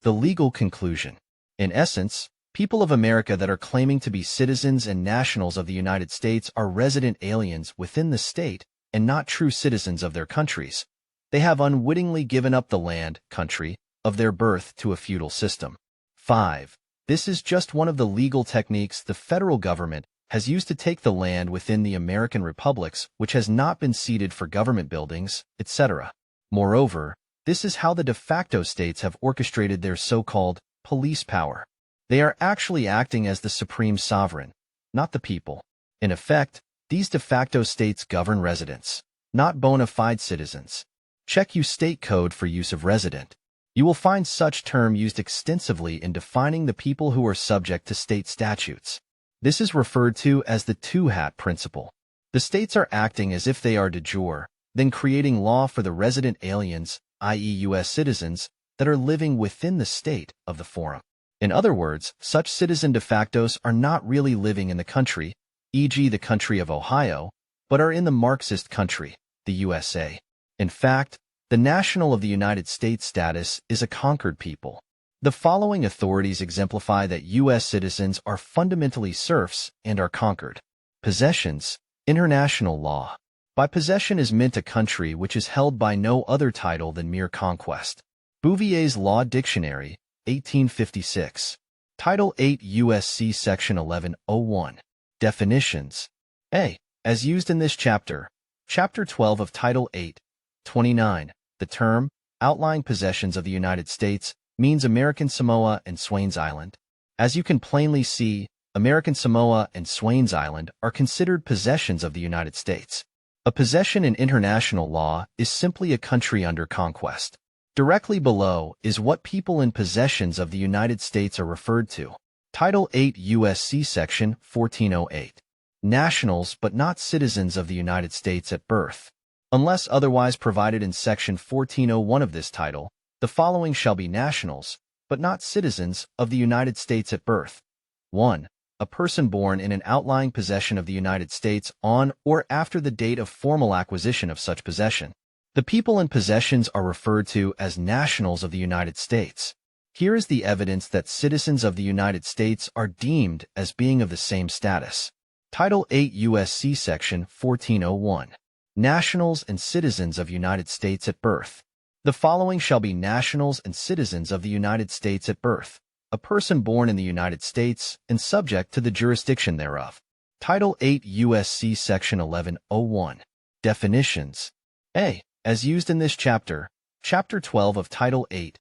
The legal conclusion. In essence, people of America that are claiming to be citizens and nationals of the United States are resident aliens within the state and not true citizens of their countries. They have unwittingly given up the land, country, of their birth to a feudal system. 5. This is just one of the legal techniques the federal government has used to take the land within the American republics which has not been ceded for government buildings, etc. Moreover, this is how the de facto states have orchestrated their so-called police power. They are actually acting as the supreme sovereign, not the people. In effect, these de facto states govern residents, not bona fide citizens. Check U state code for use of resident. You will find such term used extensively in defining the people who are subject to state statutes. This is referred to as the two-hat principle. The states are acting as if they are de jure, then creating law for the resident aliens, i.e. U.S. citizens, that are living within the state of the forum. In other words, such citizen de factos are not really living in the country, e.g. the country of Ohio, but are in the Marxist country, the USA. In fact, the national of the United States status is a conquered people. The following authorities exemplify that U.S. citizens are fundamentally serfs and are conquered. Possessions. International law. By possession is meant a country which is held by no other title than mere conquest. Bouvier's Law Dictionary, 1856. Title 8 U.S.C. Section 1101. Definitions. A. As used in this chapter, Chapter 12 of Title 8, 29, the term, outlying possessions of the United States, means American Samoa and Swains Island. As you can plainly see, American Samoa and Swains Island are considered possessions of the United States. A possession in international law is simply a country under conquest. Directly below is what people in possessions of the United States are referred to. Title 8 U.S.C. Section 1408. Nationals but not citizens of the United States at birth. Unless otherwise provided in Section 1401 of this title, the following shall be nationals, but not citizens, of the United States at birth. 1. A person born in an outlying possession of the United States on or after the date of formal acquisition of such possession. The people in possessions are referred to as nationals of the United States. Here is the evidence that citizens of the United States are deemed as being of the same status. Title 8 U.S.C. Section 1401. Nationals and citizens of United States at birth. The following shall be nationals and citizens of the United States at birth. A person born in the United States and subject to the jurisdiction thereof. Title 8 U.S.C. Section 1101. Definitions. A. As used in this chapter, Chapter 12 of Title 8,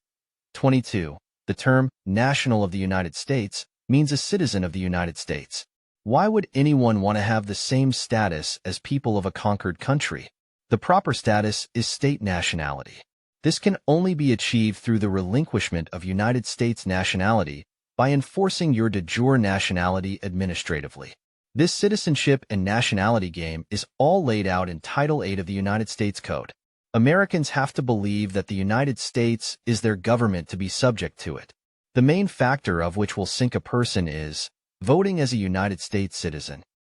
22, the term national of the United States means a citizen of the United States. Why would anyone want to have the same status as people of a conquered country? The proper status is state nationality. This can only be achieved through the relinquishment of United States nationality by enforcing your de jure nationality administratively. This citizenship and nationality game is all laid out in Title 8 of the United States Code. Americans have to believe that the United States is their government to be subject to it. The main factor of which will sink a person is voting as a United States citizen.